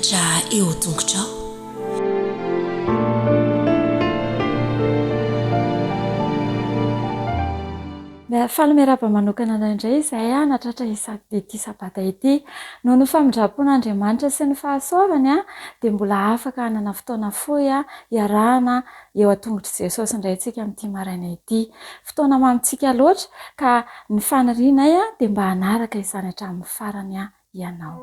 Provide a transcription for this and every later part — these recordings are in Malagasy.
mianatra eo tongotrao. Faly miaraba manokana indray izay natratra ity sabata ity noho ny famindrapon'Andriamanitra sy ny fahasoavany dia mbola afaka hanana fotoana fohy iarahana eo an-tongotry Jesosy indray tsika amin'ity maraina ity. Fotoana mamitsika loatra ka ny fanirianay dia mba hanaraka izany hatramin'ny farany ianao.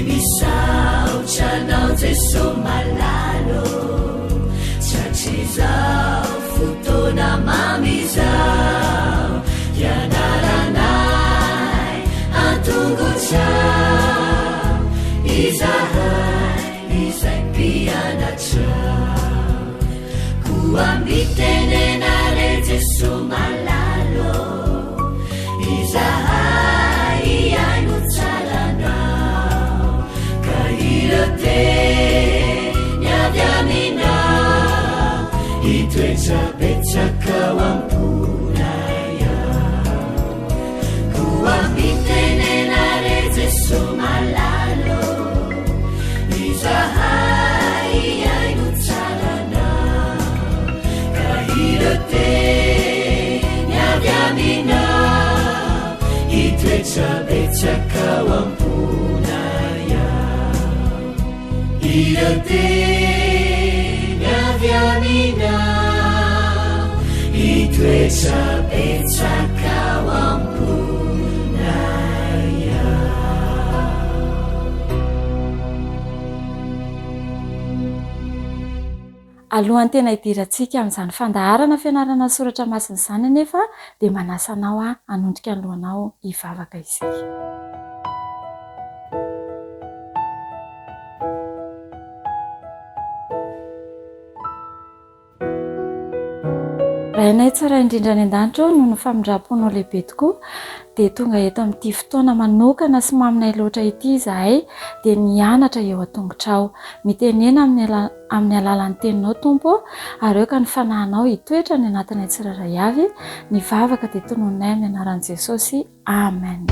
Misaotranao Jesosy malalo tsatrizao fotoana mamizao ianaranay antongotrao izahay izay mpianatrao koa mitenenare Jesosy malalo izahay iaino tsaranao te niavy aminao itoetsabetsaka amponaya koa mitenenare Jesosy malalo izahay iaino tsaranao ka hira te niavy aminao itoetsabetsaka amponaya irate niavy aminao itoetsabetsaka amponaya. Alohan'ny tena hidirantsika amin'izany fandaharana fianarana soratra masina izany nefa dia manasanao hanondrika ny lohanao hivavaka isika. Raha inay tsara indrindra ny an-danitra noho ny famindraponao lehibe tokoa dia tonga eto amin'ity fotoana manokana sy maminay loatra ity izahay dia nianatra eo an-tongotrao mitenena amin'ny alalan'ny teninao Tompo ary eo ka ny fanahinao hitoetra ny anatinay tsirairay avy ny vavaka dia tononay amin'ny anaran'i Jesosy. Amen.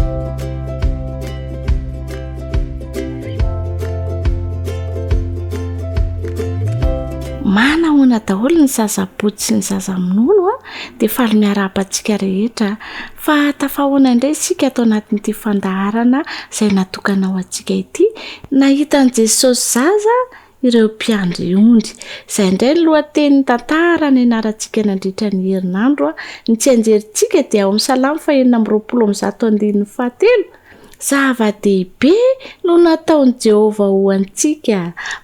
Manahona daholo ny zazaboty sy ny zazaminolo dia faly miarabantsika rehetra fa tafahoana indray isika atao anatin'ity fandaharana izay natokanao antsika ity nahitan'i Jesosy zaza ireo mpiandry ondry izay indray ny lohatenin'ny tantara ny anarantsika nandritra ny herinandro ny tsy anjerintsika dia ao amin'ny Salamo 4:107 zava-dehibe no nataon'i Jehovah ho antsika.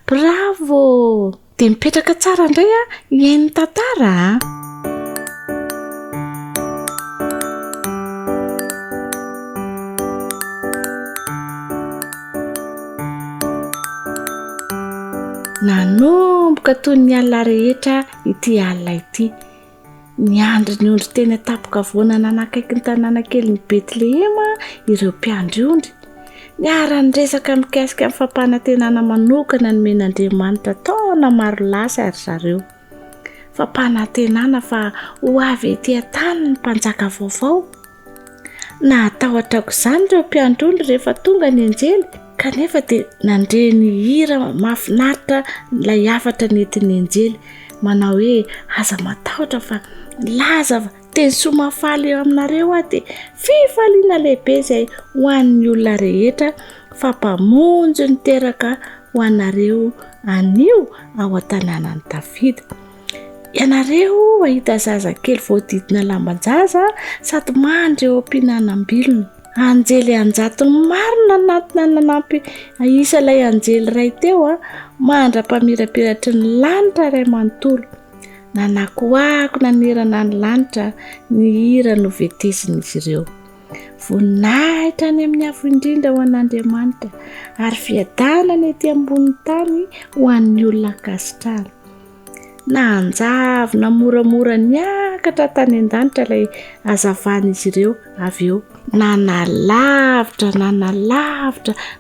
Bravo! Dia mipetraka tsara indray iain'ny tantara nanomboka toy ny alina rehetra ity alina ity niandry ny ondry teny tapoka voana nanakaiky ny tanàna kely ny Betlehema ireo mpiandry ondry niara-ny resaka mikasika amin'ny fampanantenana manokana ny men'Andriamanitra taona maro lasa ary zareo fampanantenana fa ho avy etỳ an-tany ny mpanjaka vaovao natahotrako izany ireo mpiandry ondry rehefa tonga ny anjely kanefa dia nandre ny hira mahafinaritra ilay hafatra nentin'ny anjely manao hoe aza matahotra fa laza teny somafaly eo aminareo dia fifaliana lehibe izay ho an'ny olona rehetra fampamonjy ny teraka ho anareo anio ao an-tanànan'i Davida. Ianareo ahita zazakely voadidina lambanjaza sady mandry eo am-pihinanam-bilona. Anjely anjatony marina natina nanampy isa ilay anjely iray teo mandra-pamirapiratra ny lanitra iray manontolo. Nanakoako nanerana ny lanitra ny hira no vetezin'izy ireo. Voninahitra ny amin'ny afo indrindra ho an'Andriamanitra ary fiadanana ety ambonin'ny tany ho an'ny olona kasitrana. Nanjavona moramora niakatra tany an-danitra ilay hazavan'izy ireo avy eo.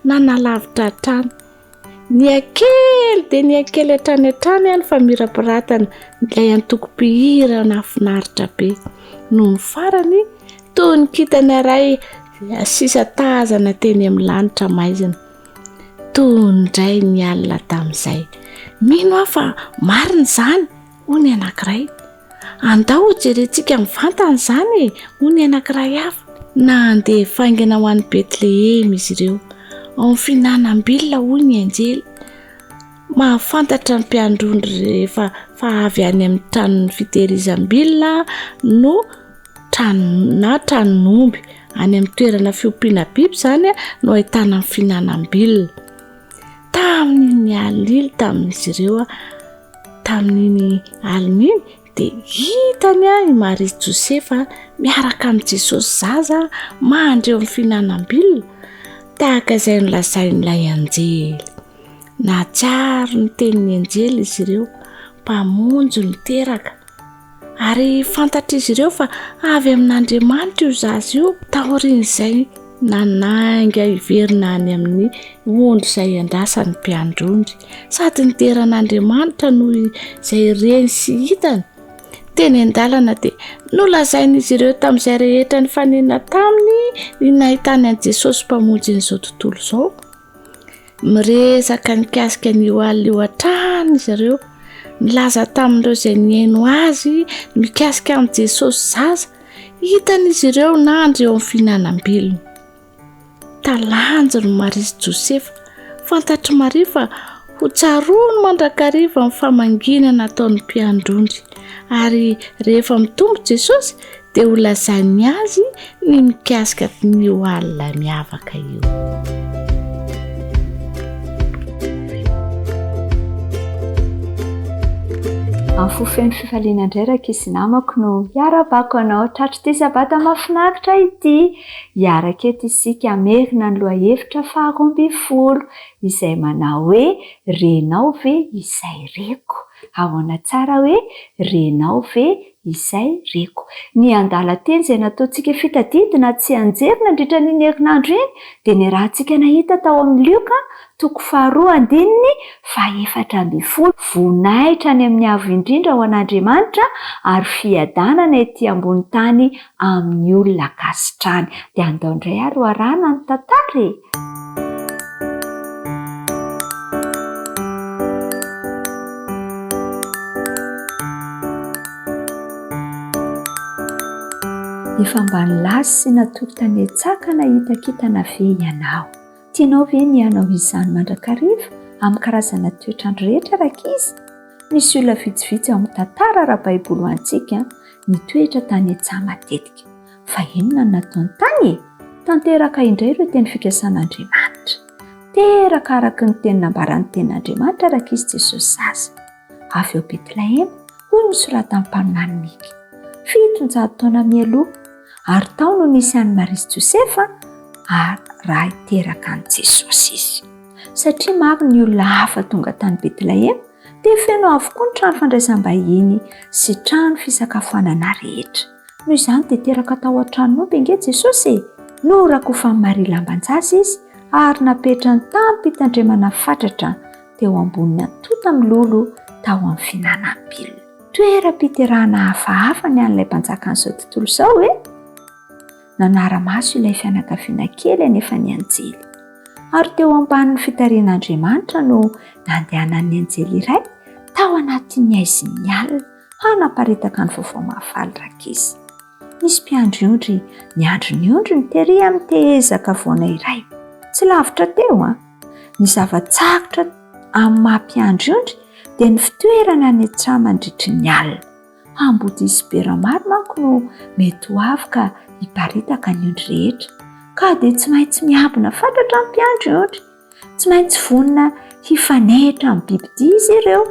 Nanalavitra hatrany ny akely dia ny akely hatrany any fa mirapiratana ilay antoko-pihira nafinaritra be no ny farany toy ny kitany iray sisa tazana teny amin'ny lanitra maizina tondray ny alina tamin'izay mino aho fa marina izany hoy ny anankiray andao jerentsika mivantana izany hoy ny anankiray hafa na andeha faingana ho an'ny Betlehema izy ireo ao amin'ny finanam-bilona hoy ny anjely mahafantatra ny mpiandrondry rehefa fa avy any amin'ny tranon'ny fitehirizam-bilona no tranon'omby any amin'ny toerana fiompiana biby izany no ahitana ny finanam-bilona tamin'iny alina tamin'izy ireo tamin'iny alina iny dia hitany i Maria Josefa miaraka amin'ny Jesosy zaza mandry eo amin'ny finanam-bilona tahaka izay nolazain'ilay anjely natsiaro ny tenin'ny anjely izy ireo mpamonjy niteraka ary fantatra izy ireo fa avy amin'Andriamanitra io zaza io taorian'izay nanainga iverina any amin'ny ondro izay andrasan'ny mpiandrondry sady niteran'Andriamanitra noho izay reny sy hitany teny an-dalana dia nolazain'izy ireo tamin'izay rehetra ny fanena taminy ny nahitany an'i Jesosy mpamonjy n'izao tontolo izao miresaka nikasika n'io alina io hatrany izy ireo nilaza tamin'ireo izay niaino azy mikasika amin'i Jesosy zaza hitan'izy ireo nandry eo amin'ny finanam-bilona talanjony Maria Josefa fantatry Maria fa ho tsaroany mandrakariva amin'ny famanginana ataon'ny mpiandrondry ary rehefa mitombo Jesosy dia ho lazainy azy ny mikasika n'io alina miavaka io. Amin'ny fofen'ny fifaliana indray rakisy namako no hiara-bako anao tratry ity sabata mahafinaritra ity hiaraka eto isika hamerina ny lohahevitra faharoa ambin'ny folo izay manao hoe renao ve izay reko ahoana tsara hoe renao ve izay reko ny andalan-teny izay nataontsika fitadidina tsy anjery nandritra n'iny herinandro iny dia ny rahantsika nahita tao amin'ny Lioka toko 2:7-10 voninahitra any amin'ny avo indrindra ho an'Andriamanitra ary fiadanana ety ambony tany amin'ny olona kasitrany dia andao indray ary hoarana ny tantara e. Efa mba nilasy sy natory tany etsaka nahitakitana ve ianao tianao ve ny anao izany mandrakariva amin'ny karazana toetrandro rehetra rakizy misy olona vitsivitsy amin'ny tantara raha baiboly ho antsika ny toetra tany etsaha matetika fa inona no nataony tany e tanteraka indray ireo teny fikasan'Andriamanitra teraka araka ny teny nambaran'ny tenin'Andriamanitra rakizy Jesosy zaza avy eo Betlehema hoy ny soratan'ny mpaminany Mika 700 taona mialoha ary tao no nisy an'i Maria Josefa ary raha hiteraka an'i Jesosy izy satria maro ny olona hafa tonga tany Betlehema dia feno avokoa ny trano fandraisam-bahiny sy trano fisakafoanana rehetra noho izany dia teraka tao an-tranon'omby ange Jesosy norako fa Maria lamban-jaza izy ary napetrany tampitandremana fatratra teo amboniny antota milolo tao amin'ny finanam-bilona toeram-piterahana hafahafa ny an'ilay mpanjaka an'izao tontolo izao hoe nanara-maso ilay fianakaviana kely anefa ny anjely ary teo ambanin'ny fitarian'Andriamanitra no nandehanan'ny anjely iray tao anatin'ny aizin'ny alina hanaparitaka ny vaovao mahafaly rakizy nisy mpiandriondry ny androny ny tery amin'ny tehezaka voana iray tsy lavitra teo ny zavatsakotra amin'ny maha-mpiandriondry dia ny fitoerana ny etsah mandritry ny alina ambody isibera maro manko no mety ho avy ka hiparitaka ny ondry rehetra ka dia tsy maintsy miabina fatratra amin'ny mpiandriondry tsy maintsy vonina hifanehitra amin'ny bibidia izy ireo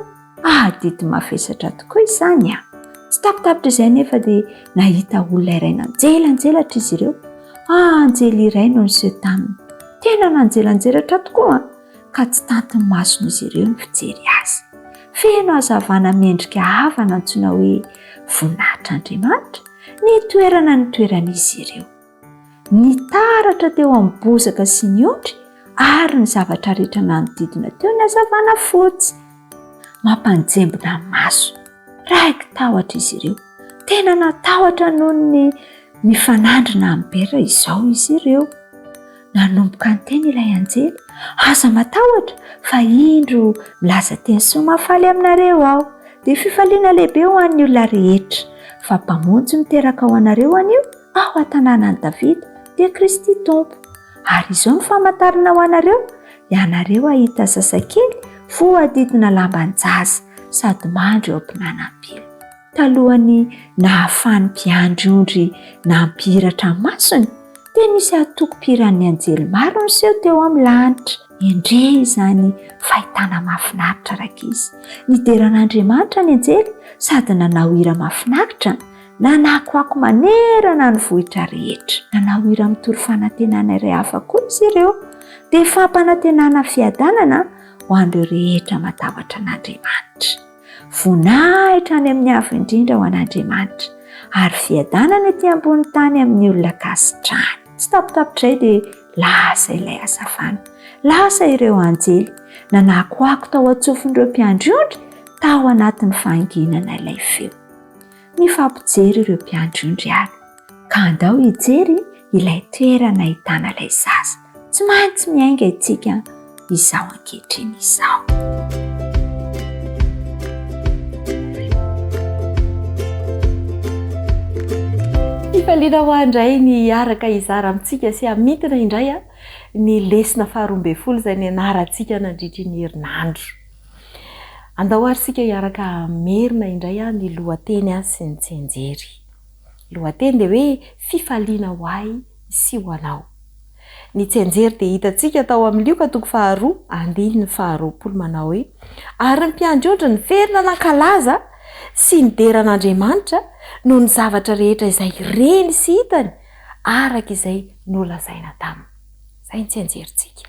didy mavesatra tokoa izany tsy tapitapitra izay nefa dia nahita olona iray nanjelanjelatra izy ireo anjely iray no niseho taminy tena nanjelanjelatra tokoa ka tsy tantin'ny masony izy ireo ny fijery azy feno hazavana miendrika havana antsoina hoe voninahitr'Andriamanitra ny toeran'izy ireo nitaratra teo amin'ny bozaka sy ny ondry ary ny zavatra rehetra nanodidina teo ny hazavana fotsy. Mampanjembona maso, raiky tahotra izy ireo. Tena natahotra noho ny mifanandrina amin'ny bera izao izy ireo. Nanomboka ny teny ilay anjely, aza matahotra fa indro milaza teny soa mahafaly aminareo aho, dia fifaliana lehibe ho an'ny olona rehetra, fa mpamonjy miteraka ho anareo anio ao an-tanànan'i Davida dia Kristy Tompo. Ary izao ny famantarana ho anareo, ianareo ahita zazakely voadidina lamban-jaza sady mandry eo am-pinanam-pilo. Talohany nahafany mpiandry-ondry nampihiratra masony, dia nisy atoko-piran'ny anjely maro niseho teo amin'ny lanitra. Endre izany fahitana mahafinaritra rakizy. Nideran'Andriamanitra ny anjely sady nanao hira mahafinaritra, nanakoako manerana ny vohitra rehetra. Nanao hira mitoro fanantenana iray hafa koa izy ireo, dia fampanantenana fiadanana ho an'ireo rehetra matahotra an'Andriamanitra. Voninahitra any amin'ny avo indrindra ho an'Andriamanitra, ary fiadanana ety ambony tany amin'ny olona kasitrahany. Tsy tapitapitray dia lasa ilay hazavana, lasa ireo anjely, nanakoako tao antsofin'ireo mpiandry-ondry tao anatin'ny fahanginana ilay feo. Nifampijery ireo mpiandry-ondry ary, ka andao hijery ilay toerana ahitana ilay zaza. Tsy maintsy miainga itsika izao ankehitriny izao. Fifaliana ho andray ny araka izara amintsika sy amitina indray ny lesona 12 izay ny anarantsika nandritra ny herinandro. Andao ary sika hiaraka merina indray ny lohateny sy ny tsenjery. Lohateny dia hoe fifaliana ho ahy sy ho anao. Ny tsenjery dia hitantsika tao amin'ny Lioka 2:2 manao hoe ary ny mpiandry-ondry ny verina nankalaza sy ny deran'Andriamanitra noho ny zavatra rehetra izay reny sy hitany araka izay nolazaina taminy. Izay ny tsenjerintsika.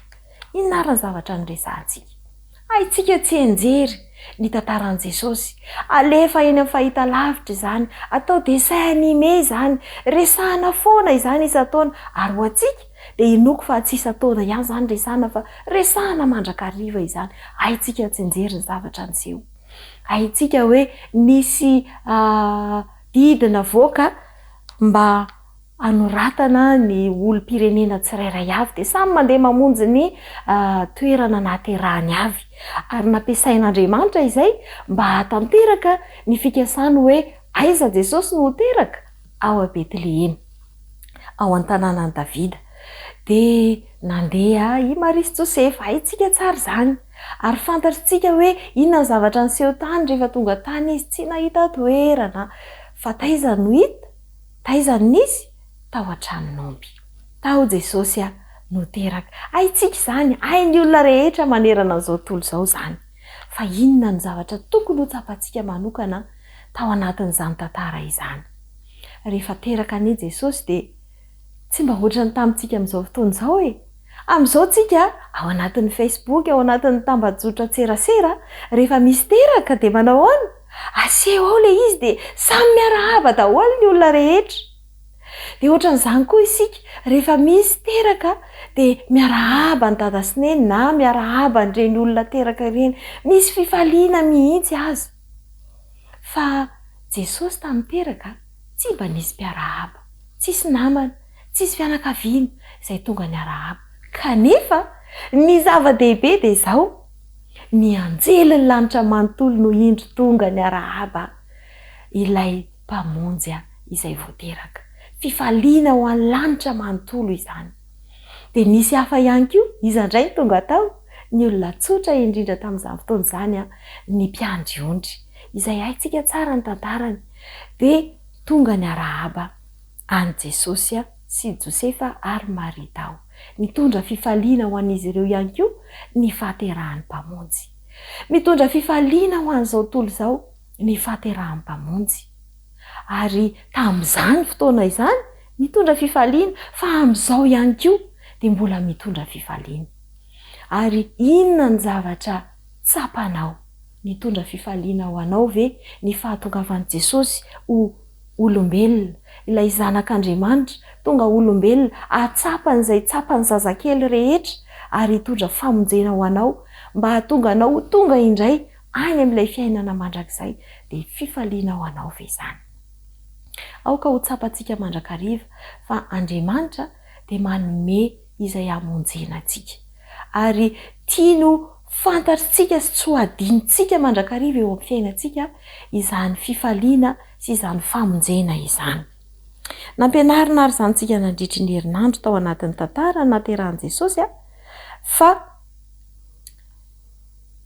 Inona ny zavatra noresahantsika? Haintsika tsenjery ny tantaran'i Jesosy. Alefa eny amin'ny fahitalavitra izany, atao dessin animé izany, resahana foana izany isan-taona, ary ho antsika dia inoko fa tsy isan-taona ihany izany resahana fa resahana mandrakariva izany. Haintsika tsenjery ny zavatra niseho. Haintsika hoe nisy didina voaka mba anoratana ny olom-pirenena tsirairay avy, dia samy mandeha mamonjy ny toerana nahaterahany avy, ary nampiasain'Andriamanitra izay mba hatanteraka ny fikasany hoe aiza Jesosy no teraka ao a Betlehemy, ao an-tanànan'i Davida. Dia nandeha i Maria sy Josefa, haintsika tsara izany. Ary fantatritsika hoe inona ny zavatra niseho tany rehefa tonga tany izy, tsy nahita toerana, fa taiza no hita, taiza nisy, tao an-tranon'omby. Tao Jesosy no teraka. Haintsika izany, hain'ny olona rehetra manerana an'izao tontolo izao izany. Fa inona ny zavatra tokony ho tsapantsika manokana tao anatin'izany tantara izany. Rehefa teraka an'i Jesosy dia tsy mba ohatrany tamintsika amin'izao fotoana izao e. Amin'izao tsika ao anatin'ny Facebook, ao anatin'ny tambajotra tserasera, rehefa misy teraka dia manao ahoana? Aseho ao ilay izy dia samy miarahaba daholo ny olona rehetra. Dia ohatran'izany koa isika, rehefa misy teraka dia miarahaba ny dada sy neny na miarahaba ireny olona teraka ireny. Misy fifaliana mihitsy aza. Fa Jesosy tamin'ny teraka tsy mba nisy mpiarahaba, tsisy namana, tsisy fianakaviana izay tonga niarahaba. Kanefa ny zava-dehibe dia izao, ny anjelin'ny lanitra manontolo no indro tonga niarahaba ilay mpamonjy izay voateraka. Fifaliana ho an'ny lanitra manontolo izany. Dia nisy hafa ihany koa, iza indray ny tonga tao? Ny olona tsotra indrindra tamin'izany fotoana izany, ny mpiandry-ondry, izay haintsika tsara ny tantarany. Dia tonga niarahaba an'i Jesosy sy Josefa ary Maria tao. Mitondra fifaliana ho an'izy ireo ihany koa ny fahaterahan'ny mpamonjy. Mitondra fifaliana ho an'izao tontolo izao ny fahaterahan'ny mpamonjy. Ary tamin'izany fotoana izany mitondra fifaliana, fa amin'izao ihany koa dia mbola mitondra fifaliana. Ary inona ny zavatra tsapanao? Mitondra fifaliana ho anao ve ny fahatongavan'i Jesosy ho olombelona, ilay zanak'Andriamanitra tonga olombelona, atsapany izay tsapany zazakely rehetra, ary hitondra famonjena ho anao mba hahatonga anao tonga indray any amin'ilay fiainana mandrakizay dia fifaliana ho anao ve izany. Aoka ho tsapantsika mandrakariva fa Andriamanitra dia manome izay hamonjena antsika ary tiano fantatritsika sy tsy ho adinitsika mandrakariva eo amin'ny fiainantsika izany fifaliana sy izany famonjena izany. Nampianarina ary izany tsika nandritry ny herinandro tao anatin'ny tantara nahaterahan'i Jesosy fa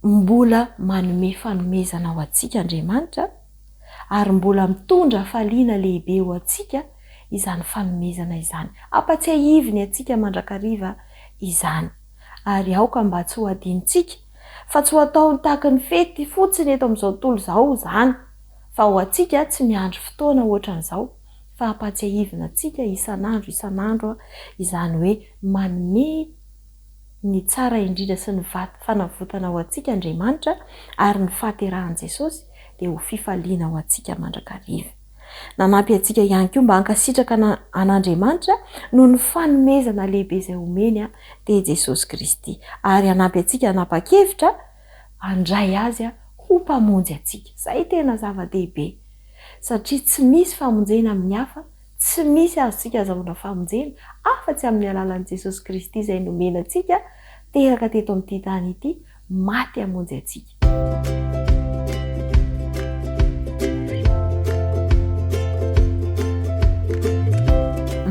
mbola manome fanomezana ho antsika Andriamanitra ary mbola mitondra faliana lehibe ho antsika izany fanomezana izany. Ampatsiahiviny antsika mandrakariva izany ary aoka mba tsy ho adinitsika fa tsy ho atao tahaka ny fety fotsiny eto amin'izao tontolo izao izany fa ho antsika tsy miandry fotoana ohatran'izao fa ampatsiahivina antsika isan'andro izany hoe manome ny tsara indrindra sy ny fanavotana ho antsika Andriamanitra ary ny fahaterahan'i Jesosy dia ho fifaliana ho antsika mandrakariva. Nanampy antsika ihany koa mba hankasitraka an'Andriamanitra noho ny fanomezana lehibe izay omeny dia Jesosy Kristy ary hanampy antsika hanapa-kevitra handray azy ho mpamonjy antsika. Izay tena zava-dehibe satria tsy misy famonjena amin'ny hafa, tsy misy azontsika azahoana famonjena afa-tsy amin'ny alalan'i Jesosy Kristy izay nomena antsika teraka teto amin'ity tany ity maty hamonjy antsika.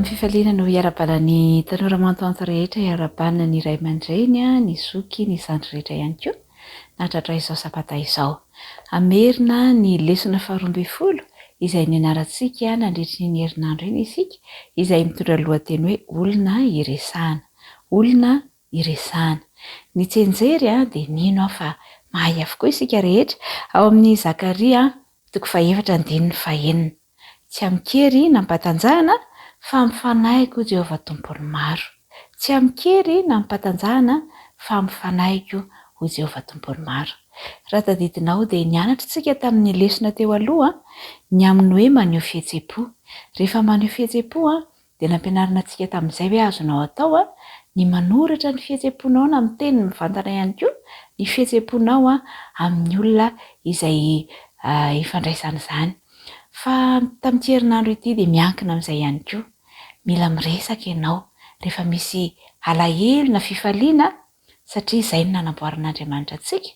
Ny fifaliana no hiara-bana ny tanora mantoanto rehetra, hiara-bana ny ray aman-dreny, ny zoky, ny zandry rehetra ihany koa nahatratra izao sabata izao. Amerina ny lesona 12 izay nianarantsika nandritry ny herinandro iny isika, izay mitondra lohateny hoe olona iresahana. Olona iresahana. Ny tsenjery dia nino fa mahay avokoa isika rehetra ao amin'ny Zakaria 4:9. Tsy amikery nampatanjahana fa mifanahiko Jehovah tompony maro. Tsy amikery nampatanjahana fa mifanahiko ho Jehovah tompony maro. Raha tadidinao dia nianatra tsika tamin'ny lesona teo aloha ny amin'ny hoe maneho fihetsem-po. Rehefa maneho fihetsem-po dia nampianarina antsika tamin'izay hoe azonao atao ny manoratra ny fihetsem-ponao na amin'ny teny mivantana ihany koa ny fihetsem-ponao amin'ny olona izay ifandraisana izany. Fa tamin'ity herinandro ity dia miankina amin'izay ihany koa. Mila miresaka ianao rehefa misy alahelo na fifaliana satria izay no nanamboaran'Andriamanitra antsika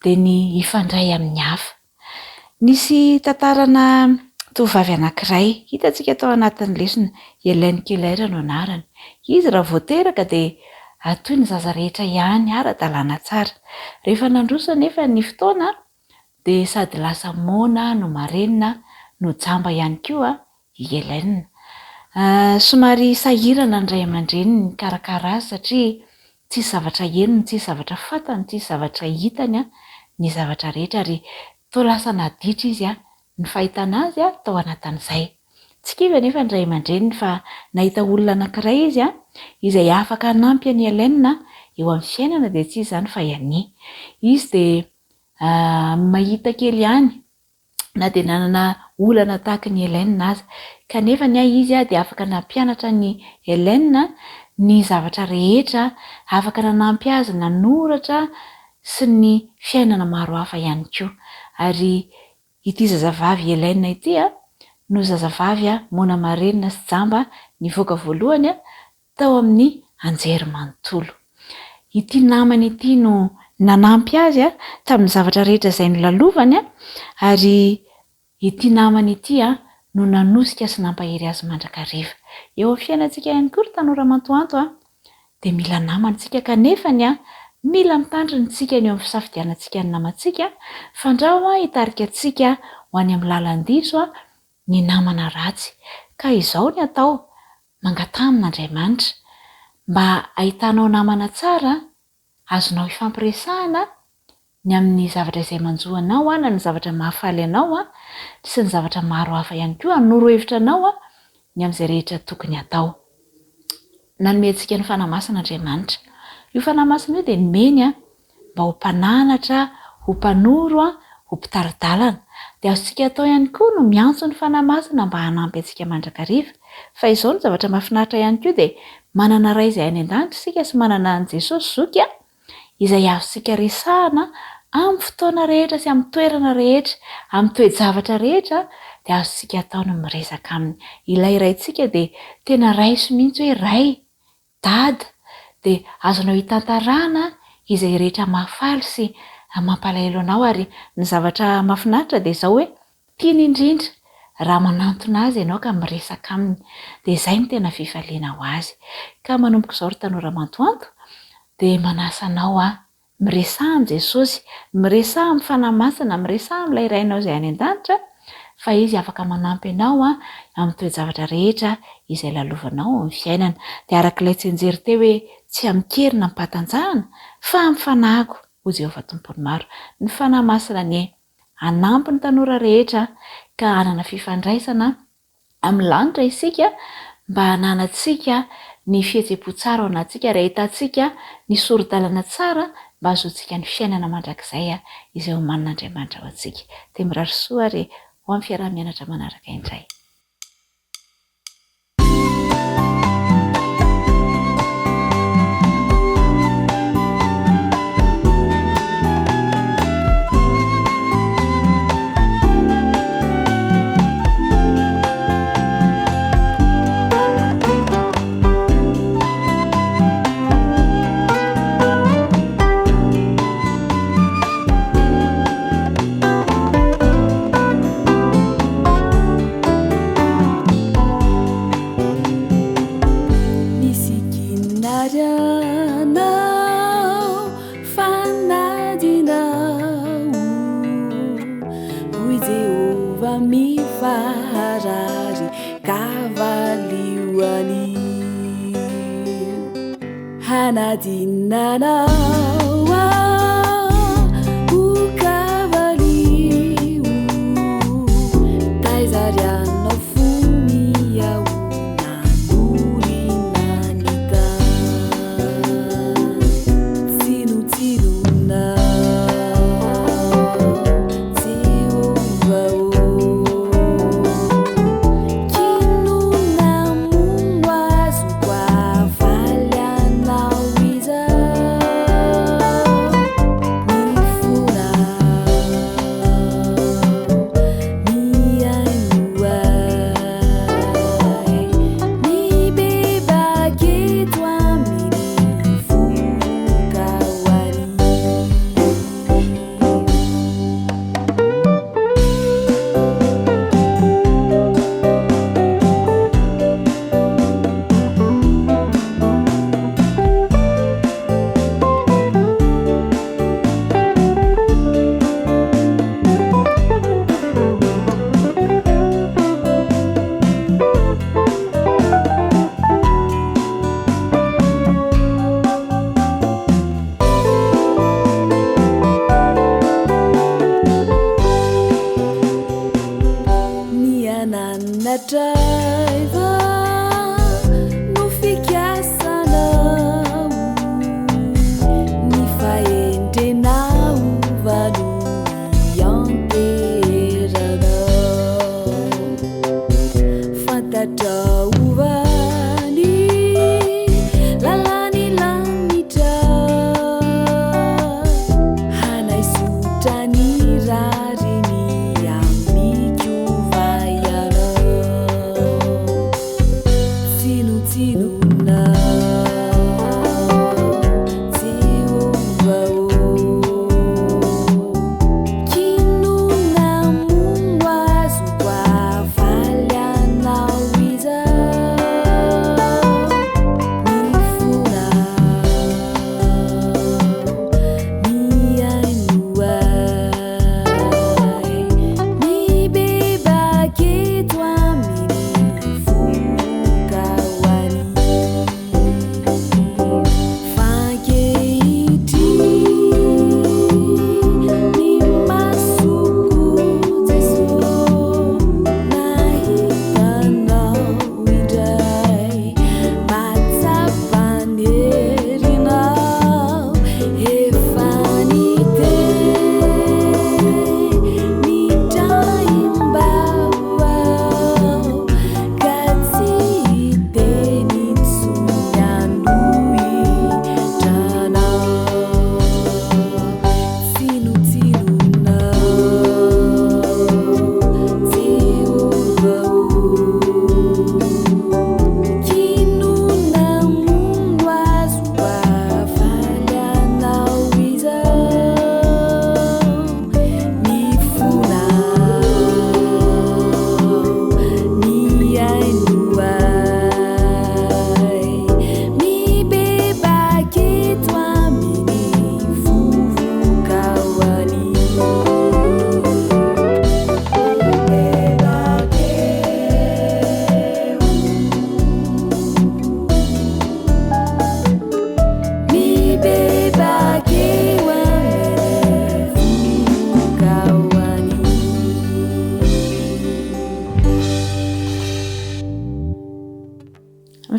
dia ny ifandray amin'ny hafa. Nisy tantarana tovovavy anankiray hitantsika tao anatin'ny lesona, Hélène Keller no anarany. Izy raha voateraka dia toy ny zaza rehetra ihany ara-dalàna tsara. Rehefa nandroso nefa ny fotoana dia sady lasa mona no marenina no jamba ihany koa i Hélène. Somary sahirana ny ray aman-dreny ny karakara azy satria tsy zavatra henony, tsy zavatra fantany, tsy zavatra hitany ny zavatra rehetra ary toa lasa naditra izy ny fahitana azy tao anatin'izay. Tsy kiva nefa ny ray aman-dreny fa nahita olona anankiray izy izay afaka hanampy an'i Hélène eo amin'ny fiainana dia tsy izany fa iany. Izy dia mahita kely ihany na dia nanana olana tahaka ny Hélène aza kanefa izy dia afaka nampianatra ny Hélène ny zavatra rehetra, afaka nanampy azy nanoratra sy ny fiainana maro hafa ihany koa. Ary ity zazavavy Hélène ity no zazavavy mona marenina sy jamba nivoaka voalohany tao amin'ny anjerimanontolo. Ity namany ity no nanampy azy tamin'ny zavatra rehetra izay nolalovany ary ity namany ity no nanosika sy nampahery azy mandrakariva. Eo amin'ny fiainantsika ihany koa ry tanora mantoanto dia mila namantsika kanefa mila mitandrina tsika eo amin'ny fisafidianantsika ny namantsika fandrao hitarika antsika ho any amin'ny lalan-diso ny namana ratsy. Ka izao ny atao mangatan'Andriamanitra mba ahitanao namana tsara, azonao ifampiresahana ny amin'ny zavatra izay manjoanao na ny zavatra mahafaly anao sy ny zavatra maro hafa ihany koa hanoro-hevitra anao ny amin'izay rehetra tokony atao. Nanome antsika ny fanamasin'Andriamanitra. Io fanamasina io dia nomeny mba ho mpananatra, ho mpanoro, ho mpitaridalana. Dia azontsika atao ihany koa no miantso ny fanamasina mba hanampy antsika mandrakariva. Fa izao ny zavatra mahafinaritra ihany koa dia manana ray izay any an-danitra isika sy manana an' Jesosy zoky a, izay azontsika resahana amin'ny fotoana rehetra sy amin'ny toerana rehetra, amin'ny toe-javatra rehetra dia azontsika ataony miresaka aminy. Ilay raintsika dia tena raiso mihitsy hoe ray, dada, dia azonao hitantarana izay rehetra mahafaly sy mampalahelo anao. Ary ny zavatra mahafinaritra dia izao hoe tiany indrindra raha manantona azy ianao ka miresaka aminy, dia izay no tena fifaliana ho azy. Ka manomboka izao ry tanora mantoanto dia manasa anao miresaha amin'ny Jesosy, miresaha amin'ny fanahy masina, miresaha amin'ilay rainao izay any an-danitra, fa izy afaka manampy anao amin'ny toe-javatra rehetra izay lalovanao amin'ny fiainana. Dia arak'ilay tsenjery teo hoe tsy amikerina ny mpatanjahana fa amin'ny fanahiko ho Jehovah tompony maro. Ny fanahy masina ny hanampy ny tanora rehetra ka hanana fifandraisana amin'ny lanitra isika, mba hananantsika ny fihetseham-po tsara ao anatsika, raha hitantsika ny soro-dalana tsara mba azotsika ny fiainana mandrakizay izay ho manin'Andriamanitra ao antsika. Dia mirary soa ary ho amin'ny fiarah-mianatra manaraka indray. Falha na Luísa.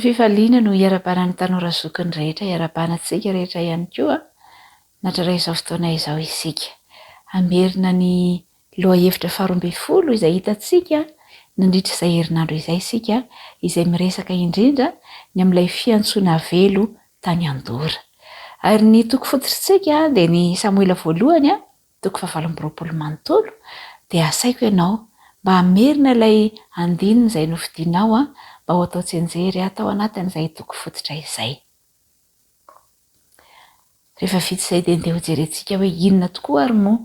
fifaliana no hiara-banan'ny tanora zokiny rehetra, hiara-banantsika rehetra ihany koa natraray izao fotoana izao isika. Amerina ny lohahevitra 12 izay hitantsika nandritra izay herinandro izay isika, izay miresaka indrindra ny amin'ilay fiantsoana velo tany Andora. Ary ny toko fototsika dia ny Samoela voalohany, toko 7:20 dia asaiko ianao mba amerina ilay andinina izay novidinao mba ho atao tsenjery atao anatin'izay toko fototra izay. Rehefa vita izay dia andeha ho jerentsika hoe inona tokoa ary moa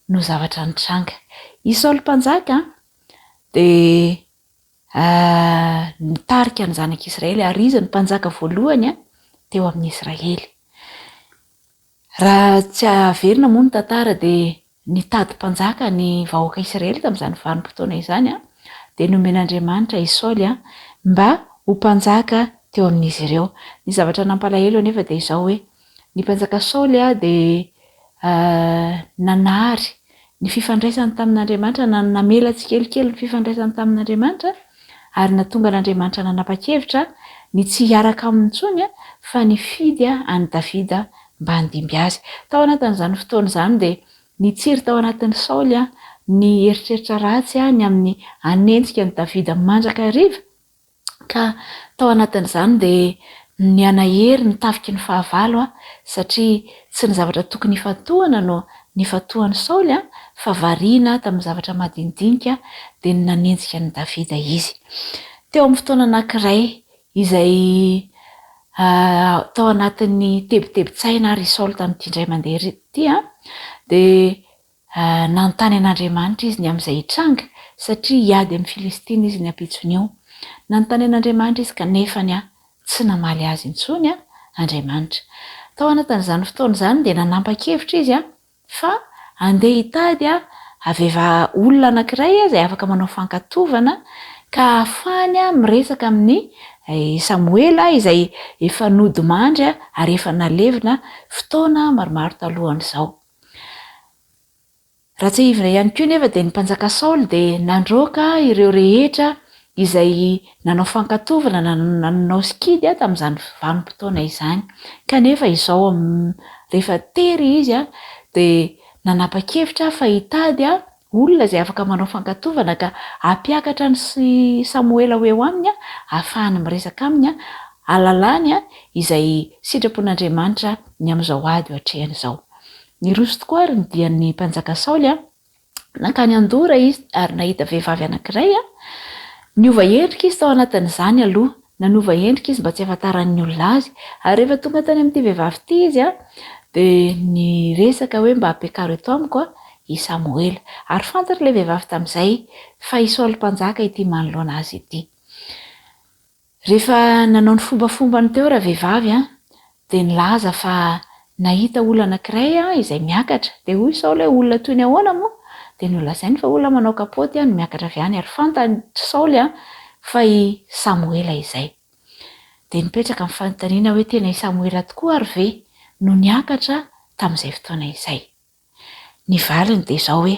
no zavatra nitranga. I Saoly mpanjaka dia nitarika ny zanak'Israely ary izy ny mpanjaka voalohany teo amin'ny Israely. Raha tsy averina moa ny tantara dia nitady mpanjaka ny vahoaka Israely tamin'izany vanim-potoana izany dia nomen'Andriamanitra i Saoly mba ho mpanjaka teo amin'izy ireo. Ny zavatra nampalahelo anefa dia izao hoe ny mpanjaka Saoly dia nanary ny fifandraisany tamin'Andriamanitra, namela tsikelikely ny fifandraisany tamin'Andriamanitra ary natonga n'Andriamanitra nanapa-kevitra ny tsy hiaraka aminy intsony fa ny fidy any Davida mba handimby azy. Tao anatin'izany fotoana izany dia nitsiry tao anatin'ny Saoly ny eritreritra ratsy ny amin'ny anenjika ny Davida mandraka hariva, ka tao anatin'izany dia ny anahery nitafiky ny fahavalo satria tsy ny zavatra tokony hifantohana no nifantohan'ny Saoly fa variana tamin'ny zavatra madinidinika dia nanenjika ny Davida izy. Teo amin'ny fotoana anankiray izay tao anatin'ny tebitebitsaina ary Saoly tamin'ity indray mandeha ity dia nanontany an'Andriamanitra izy ny amin'izay hitranga satria hiady amin'ny Filistina izy ny ampitsonio. Nanontany an'Andriamanitra izy kanefany tsy namaly azy intsony Andriamanitra. Tao anatin'izany fotoana izany dia nanapa-kevitra izy fa andeha hitady olona anankiray izay afaka manao fankatovana ka ahafahany miresaka amin'ny Samoela izay efa nody mandry ary efa nalevina fotoana maromaro talohan'izao. Raha tsy hivina ihany koa nefa dia ny mpanjaka Saoly dia nandroaka ireo rehetra izay nanao fankatovana, nanao sikidy tamin'izany vanim-potoana izany. Kanefa izao rehefa tery izy dia nanapa-kevitra fa hitady olona izay afaka manao fankatovana ka hampiakatra ny Samoela ho eo aminy ahafahany miresaka aminy alalany izay sitrapon'Andriamanitra ny amin'izao ady hatrehan'izao. Ny roso tokoa ary ny dian'ny mpanjaka Saoly nankany Andora izy ary nahita vehivavy anankiray niova endrika izy tao anatin'izany aloha, nanova endrika izy mba tsy ahafantaran'ny olona azy ary rehefa tonga tany amin'ity vehivavy ity izy dia niresaka hoe mba hampiakaro eto amiko i Samoela ary fantatra ilay vehivavy tamin'izay fa i Saoly mpanjaka ity manoloana azy ity. Rehefa nanao ny fombafombany teo raha vehivavy dia nilaza fa nahita olona anankiray izay miakatra dia hoy Saoly hoe olona toy ny ahoana moa dia nolazainy fa olona manao kapoty no miakatra avy any ary fantany Saoly fa i Samoela izay. Dia nipetraka amin'ny fanontaniana hoe tena i Samoela tokoa ary ve no niakatra tamin'izay fotoana izay. Ny valiny dia izao hoe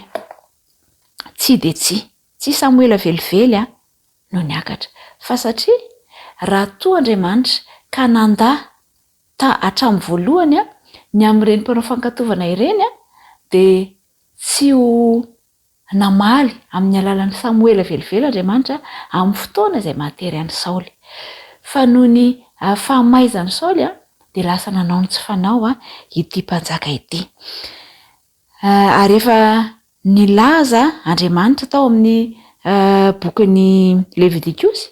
tsy dia tsy Samoela velively no niakatra fa satria raha toa Andriamanitra ka nanda hatramin'ny voalohany ny amin'ireny mpanao fankatovana ireny dia tsy ho namaly amin'ny alalan'ny Samoela velively Andriamanitra amin'ny fotoana izay mahatery an'i Saoly. Fa noho ny fahamaizan'i Saoly dia lasa nanao ny tsy fanao ity mpanjaka ity. Ary efa nilaza Andriamanitra tao amin'ny bokin'ny Levitikosy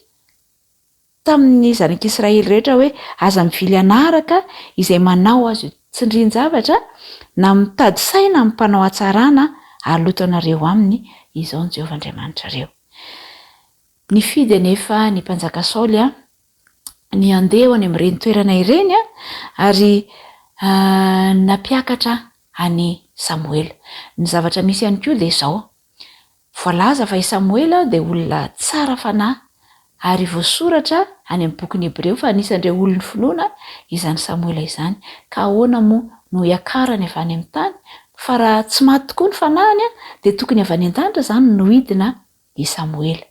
tamin'ny zanak'Israely rehetra hoe aza mivily anaraka izay manao azy tsindrin-javatra na mitady saina amin'ny mpanao hatsarana aloto anareo aminy izao ny Jehovah Andriamanitra reo. Nifidy anefa ny mpanjaka Saoly ny andeha any amin'ireny toerana ireny ary nampiakatra any Samoela. Ny zavatra misy ihany koa dia izao, voalaza fa i Samoela dia olona tsara fanahy ary voasoratra any amin'ny bokin'ny Hebreo fa anisan'ireo olona finoana izany Samoela izany. Ka ahoana moa no hiakarany avy any amin'ny tany fa raha tsy maty tokoa ny fanahany dia tokony avy any an-danitra izany no hidina i Samoela.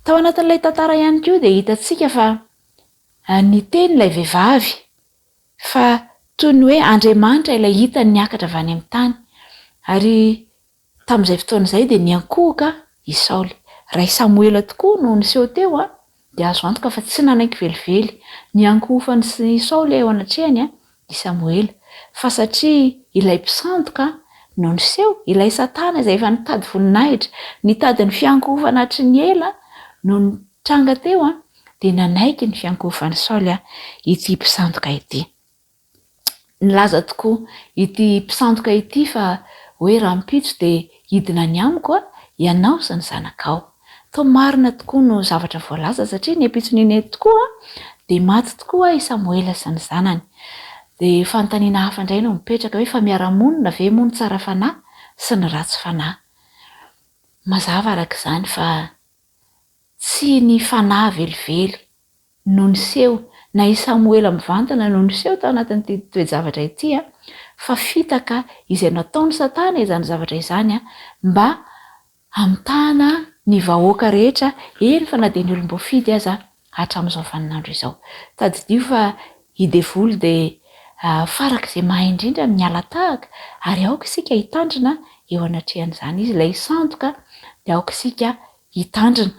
Tao anatin'ilay tantara ihany koa dia hitantsika fa ny teny ilay vehivavy fa toy ny hoe Andriamanitra ilay hitany niakatra avy any amin'ny tany. Ary tamin'izay fotoana izay dia niankohoka i Saoly. Ray Samoela tokoa no niseho teo dia azo antoka fa tsy nanaiky velively niankohofany sy Saoly eo anatrehany i Samoela, fa satria ilay mpisandoka no niseho, ilay Satana izay efa nitady voninahitra, nitady ny fiankohofana hatry ny ela no nitranga teo dia nanaiky ny fiankohofany Saoly ity mpisandoka ity. Nilaza tokoa ity mpisandoka ity fa hoe raha mpitso dia hidina ny amiko ianao sy ny zanakao. Toa marina tokoa no zavatra voalaza satria ny mpitso ninety tokoa dia maty tokoa i Samoela sy ny zanany. Dia fanontaniana hafa indray no mipetraka hoe fa miara-monina ve moa ny tsara fanahy sy ny ratsy fanahy. Mazava arak'izany fa tsy ny fanahy velively no niseho na i Samoela mivantana no niseho tao anatin'ity toe-javatra ity fa fitaka izay nataony Satana izany zavatra izany mba hamitana ny vahoaka rehetra, eny fa na dia ny olom-boafidy aza hatramin'izao vaninandro izao. Tadidio fa i devoly dia farak'izay mahay indrindra ny miala tahaka ary aoka isika hitandrina eo anatrehan'izany. Izy ilay sandoka dia aoka isika hitandrina.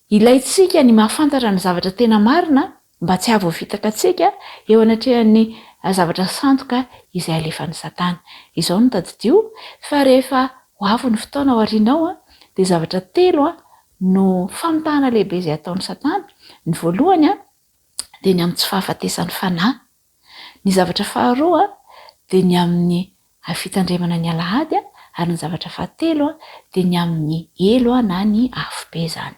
Ilaitsika ny mahafantatra ny zavatra tena marina mba tsy hahavoafitaka antsika eo anatrehan'ny zavatra sandoka izay alefan'ny Satana. Izao no tadidio fa rehefa ho avy ny fotoana ao aorianao dia zavatra telo no famitahana lehibe izay ataon'ny Satana. Ny voalohany dia ny amin'ny tsy fahafatesan'ny fanahy. Ny zavatra faharoa dia ny amin'ny fitandremana ny alahady ary ny zavatra fahatelo dia ny amin'ny elo na ny afobe izany.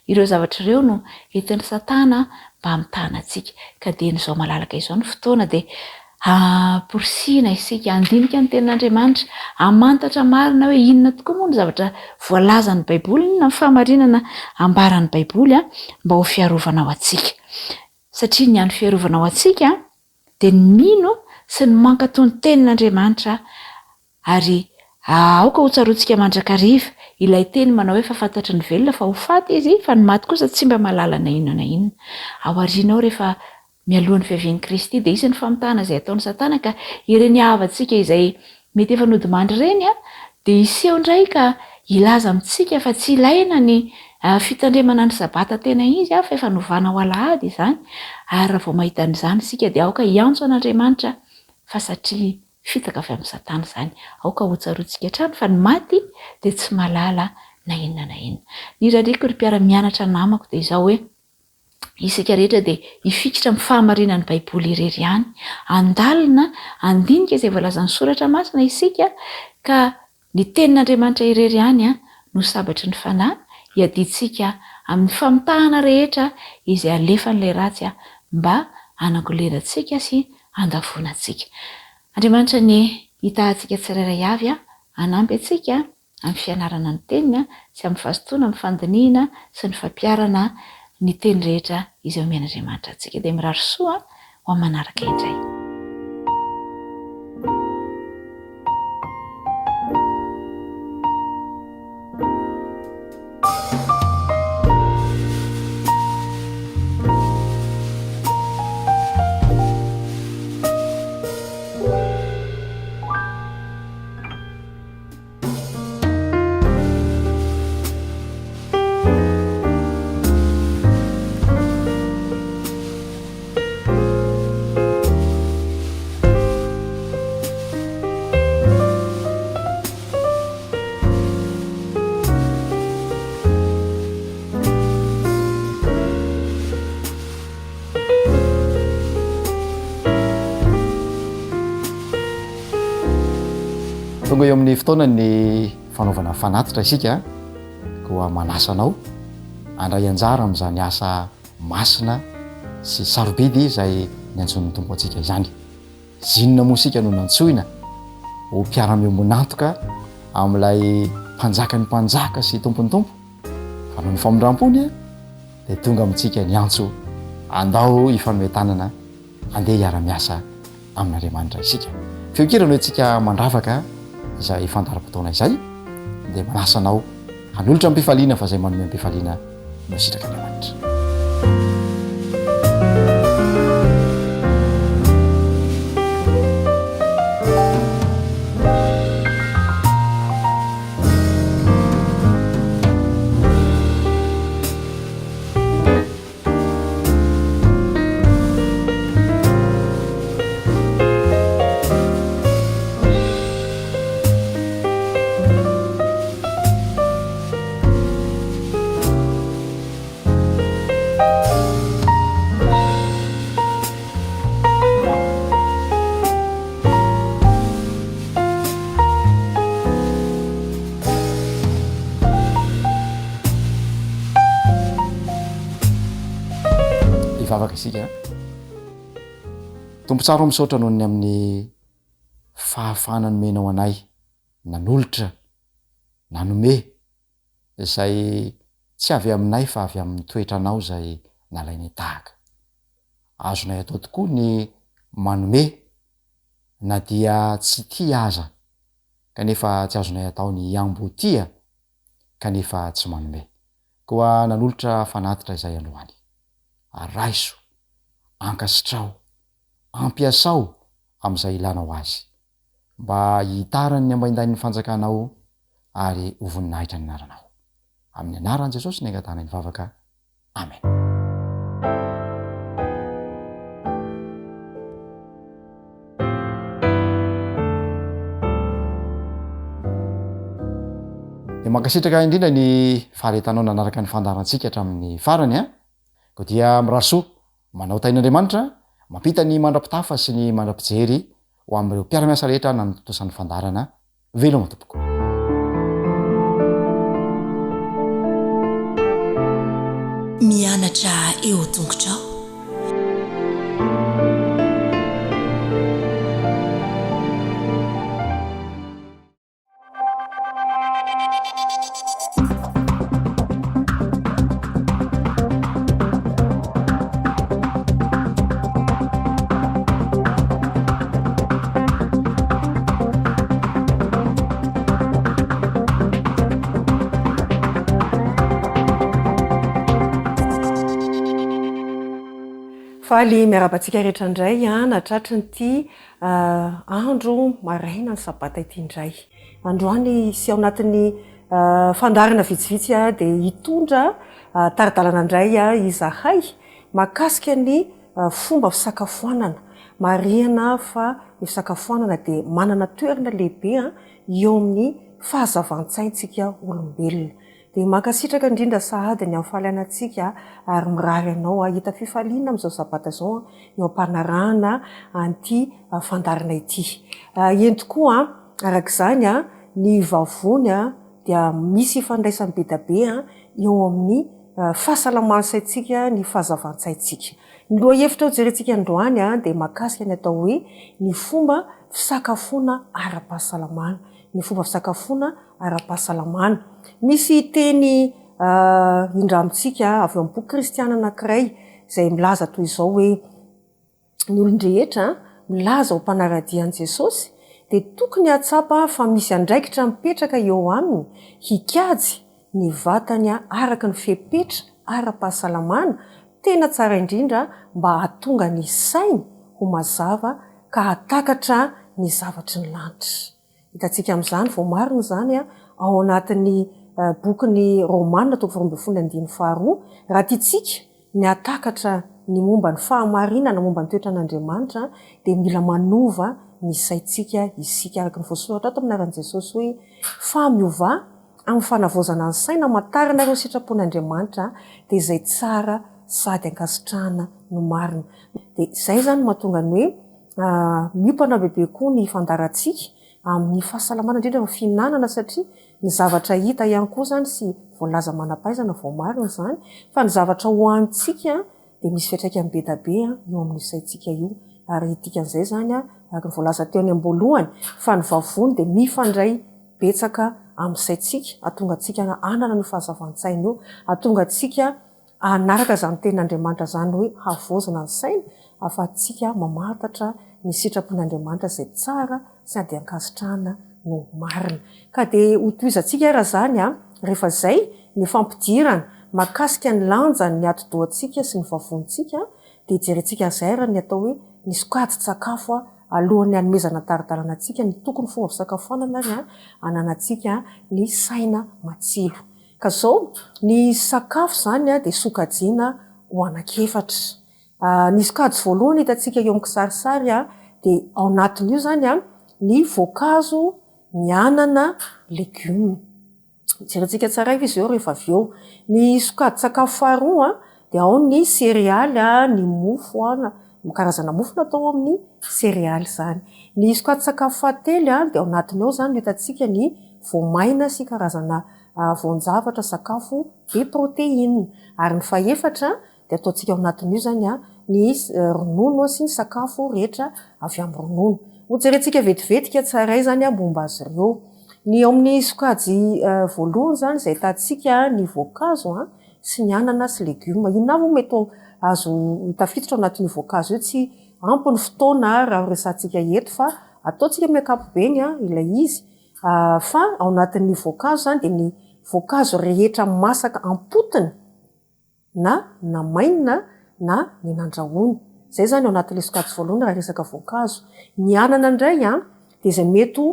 Ireo zavatra ireo no entin'ny Satana mba hamitahana antsika. Ka dia n'izao malalaka izao ny fotoana dia porisina isika handinika ny tenin'Andriamanitra, hamantatra marina hoe inona tokoa moa ny zavatra voalazan'ny Baiboly, inona ny fahamarinana ambaran'ny Baiboly mba ho fiarovana ao antsika. Satria ny hany fiarovana ao antsika dia ny mino sy ny mankatao ny tenin'Andriamanitra ary aoka ho tsaroantsika mandrakariva ilay teny manao hoe fa fantatry ny velona fa ho faty izy fa ny maty kosa tsy mba mahalala na inona na inona. Ao aorianao rehefa mialohan'ny fiavian'i Kristy dia isy ny famitahana izay ataon'ny Satana ka ireny havantsika izay mety efa nodimandry ireny dia iseho indray ka ilaza amintsika fa tsy ilaina ny fitandremana ny sabata tena izy fa efa novana ho alahady izany. Ary raha vao mahita an'izany isika dia aoka hiantso an'Andriamanitra fa satria fitaka avy amin'ny Satana izany. Aoka ho tsaroantsika hatrany fa ny maty dia tsy mahalala na inona na inona. Ny rariko ry mpiara-mianatra namako dia izao hoe isika rehetra dia hifikitra amin'ny fahamarinan'ny Baiboly irery ihany. Andalina, andinika izay voalazan'ny soratra masina isika ka ny tenin'Andriamanitra irery ihany no sabatry ny fanahy hiadintsika amin'ny famitahana rehetra izay alefan'ilay ratsy mba hanagolerantsika sy handavonantsika. Andriamanitra ny hitahantsika tsirairay avy hanampy antsika amin'ny fianarana ny teniny sy amin'ny fahasotoana, amin'ny fandiniana sy ny fampiarana ny teny rehetra izay omen'Andriamanitra antsika. Dia mirary soa ho amin'ny manaraka indray. Tonga eo amin'ny fotoana ny fanaovana fanatitra isika koa manasanao andray anjara amin'izany asa masina sy sarobidy izay niantson'ny tompo antsika izany. Zinona moa isika no nantsoina ho mpiara-miombonantoka amin'ilay mpanjakany mpanjaka sy tompony tompo fa noho ny famindram-pony dia tonga amintsika niantso andao ifanoetanana andeha hiara-miasa amin'Andriamanitra isika. Feokirana hoe tsika mandravaka izay fandaram-potoana izay dia manasanao hanolotra am-pifaliana fa izay manome am-pifaliana no sitraka Andriamanitra. isika tompo tsara misaotra nohony amin'ny fahafahana nomenao anay nanolotra nanome izay tsy avy aminay fa avy amin'ny toetranao zay nalainy tahaka azonay atao tokoa ny manome na dia tsy tia aza kanefa tsy azonay atao ny iambo tia kanefa tsy manome koa nanolotra fanatitra izay androany araiso ankasitrao ampiasao am'izay ilanao azy mba hitarany ny ambaindain'ny fanjakanao ary hovoninahitra ny anaranao amin'ny anaran' Jesosy ny angatana ny vavaka amen. De mankasitraka indrindra ny faharetanao nanaraka ny fandarantsika hatramin'ny farany ko dia miraso manao tain'Andriamanitra mampita ny mandra-pitafa sy ny mandra-pijery ho amin'ireo mpiara-miasa rehetra nanontosan'ny fandarana veloma tompoko. Mianatra eo tongotrao. Faly miarabantsika rehetra indray natratry nyty andro maraina ny sabata ity indray androany sy ao anatin'ny fandarana vitsivitsy dia hitondra taridalana indray izahay mahakasika ny fomba fisakafoanana marihana fa ny fisakafoanana dia manana toerana lehibe eo amin'ny fahazavan-tsaintsika olombelona dia mankasitraka indrindra sahady ny amin'ny fahalianantsika ary mirary anao hita fifaliana amin'izao sabata izao eo ampanarahana an'ity fandarana ity. Eny tokoa arak'izany ny vavony dia misy fandraisany be dia be eo amin'ny fahasalamana saintsika ny fahazavan-tsaintsika. Ny loha hevitra jerentsika androany dia mahakasika ny atao hoe ny fomba fisakafoana ara-pahasalamana. Ny fomba fisakafoana ara-pahasalamana. Misy teny indramitsika avy amin'ny boky kristiana anankiray izay milaza toy izao hoe ny olon-drehetra milaza ho mpanaradian'i Jesosy dia tokony hatsapa fa misy andraikitra mipetraka eo aminy hikajy ny vatany araka ny fepetra ara-pahasalamana tena tsara indrindra mba hahatonga ny sainy ho mazava ka hatakatra ny zavatry ny lanitra. Hitantsika amin'izany vao marina izany ao anatin'ny bokyny Romanina 12:2 raha tiantsika ny hatakatra ny momba ny fahamarinana momba ny toetran'Andriamanitra dia mila manova ny saintsika isika araka ny voasoratra ato amin'ny anaran'i Jesosy hoe fa miova amin'ny fanavaozana ny saina matarina ireo sitrapon'Andriamanitra dia izay tsara sady ankasitrahana no marina. Dia izay zany mahatonga ny hoe miopana bebe koa ny fandarantsika amin'ny fahasalamana indrindra fihinanana satria ny zavatra hita ihany koa zany sy voalaza manam-pahaizana vao marina zany fa ny zavatra hoanitsika dia misy fiantraikany be dia be eo amin'ny saintsika io ary dikan'izay zany araka ny voalaza teo any am-boalohany fa ny vavony dia mifandray betsaka amin'ny saintsika ahatonga antsika anana ny fahazavan-tsaina io ahatonga antsika anaraka izany tenin'Andriamanitra zany hoe havaozana ny saina ahafahantsika mamantatra ny sitrapon'Andriamanitra izay tsara sady ankasitrahana no marina. Ka dia hotoizantsika raha zany rehefa izay ny fampidirana mahakasika ny lanjany ny atidohantsika sy ny vavonitsika dia jerentsika izay raha ny atao hoe ny sokajy-tsakafo alohan'ny hanomezana taridalana antsika ny tokony fomba fisakafoanana ary ananantsika ny saina matsilo. Ka zao ny sakafo zany dia sokajiana ho anankiefatra. Ny sokajy voalohany hitantsika eo amin'ny kisarisary dia ao anatin'io zany ny voankazo, ny anana, legioma. Jerentsika tsara izy eo rehefa avy eo. Ny sokajy-tsakafo faharoa dia ao ny céréale, ny mofo, karazana mofo natao amin'ny céréale zany. Ny sokajy-tsakafo fahatelo dia ao anatiny ao zany hitantsika ny voamaina sy karazana voan-javatra sakafo be protéine. Ary ny fahaefatra dia ataontsika ao anatin'io zany ny ronono sy ny sakafo rehetra avy amin'ny ronono. Hojerentsika vetivetika tsaray zany momba azy ireo. Ny eo amin'ny sokajy voalohany zany zay tatsika ny voankazo sy ny anana sy legioma. Inona vo mety azo tafiditra ao anatin'ny voankazo io, tsy ampy ny fotoana raha resantsika eto fa ataontsika miakapobeny ilay izy. Fa ao anatin'ny voankazo zany dia ny voankazo rehetra masaka ampotony na mainina na ny nandrahoiny. Zay zany ao anatin'ilay sokajy voalohany raha resaka voankazo. Ny anana indray dia izay mety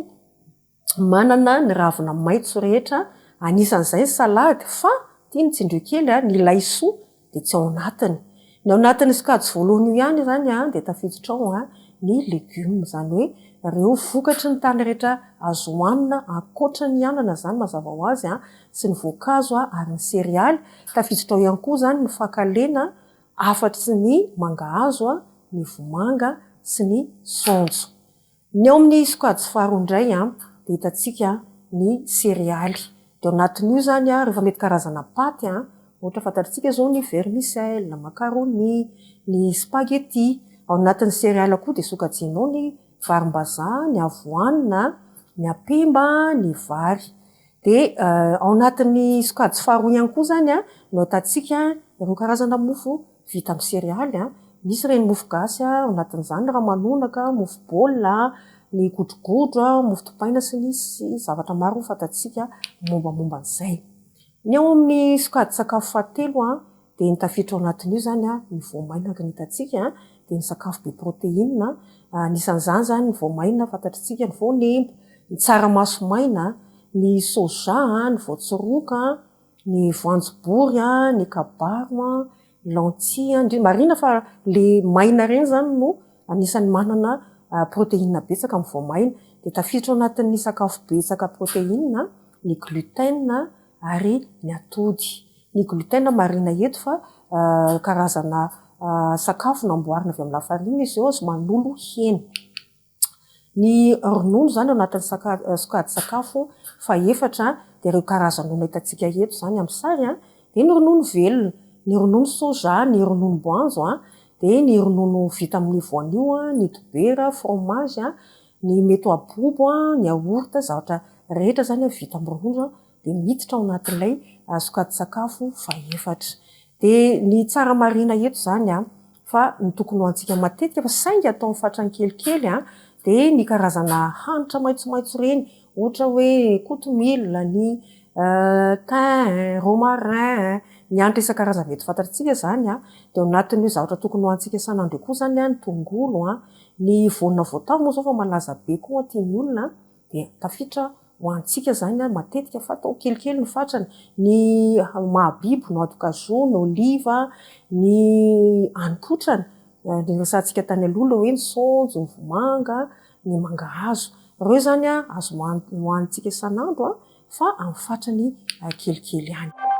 manana ny ravina maitso rehetra, anisan'izay salady fa tia ny tsindrio kely ny laisoa dia tsy ao anatiny. Ny ao anatin'ny sokajy voalohany io ihany zany dia tafiditra ao ny legioma, zany hoe ireo vokatry ny tany rehetra azo hoanina ankoatra ny anana zany mazava ho azy sy ny voankazo ary ny sérialy. Tafiditra ao ihany koa zany ny fakalena, afatsy ny mangahazo, ny vomanga sy ny saonjo. Ny ao amin'ny sokajy faharoa indray dia hitantsika ny sérialy. Dia ao anatin'io zany rehefa mety karazana paty ohatra fantatritsika zao ny vermicelle, ny macaroni, ny spaghetti. Ao anatin'ny sérialy koa dia sokajianao ny varim-bazaha, ny avoanina, ny apemba, ny vary. Dia ao anatin'ny sokajy faharoa ihany koa zany no ahitantsika ireo karazana mofo vita amin'ny sérialy. Misy ireny mofo gasy ao anatin'izany ramanonaka, mofo baolina, ny godrogodro, mofo dipaina sy ny zavatra maro fantatsika mombamomba an'izay. Ny ao amin'ny sokajy sakafo fahatelo dia ny tafiditra ao anatin'io zany ny voamaina ny hitantsika, dia ny sakafo be protéine. Anisan'izany zany ny voamaina fantatritsika, ny voanemba, ny tsaramaso maina, ny soja, ny voatsoroka, ny voanjobory, ny kabaro, lentille. Marina fa le maina reny zany no anisan'ny manana protéine betsaka amin'ny voamaina. Dia tafiditra ao anatin'ny sakafo betsaka protéine ny gluten ary ny atody. Ny gluten marina eto fa karazana sakafo namboarina avy amin'ny lafarina izy eo azo manolo hena. Ny ronono zany ao anatin'ny sokajy sakafo fahaefatra dia ireo karazan'ronono hitantsika eto zany amin'ny sary dia ny ronono velona, ny ronono soja, ny ronono boanjo, dia ny ronono vita amin'ny voanio, ny dobera, fromage, ny mety abobo, ny yaourt, zavatra rehetra zany vita amin'ny ronono dia miditra ao anatin'ilay sokajy sakafo fahaefatra. Dia ny tsara marina eto zany fa ny tokony hoantsika matetika fa saingy atao amin'ny fatrany kelikely dia ny karazana hanitra maitsomaitso reny, ohatra hoe kotomila, ny thym, romarin, ny hanitra isan-karazany eto fantatritsika zany dia ao anatin'io zavatra tokony hoantsika isan'andro koa zany ny tongolo, ny voanina voatavo moa zao fa malaza be koa tian'ny olona dia tafiditra hoantsika zany matetika fa atao kelikely ny fatrany. Ny mahabibo, noix de cajou, ny oliva, ny haninkotrana, ny resantsika tany aloha hoe ny saonjo, ny vomanga, ny mangahazo. Ireo zany azo hoanintsika isan'andro fa amin'ny fatrany kelikely ihany.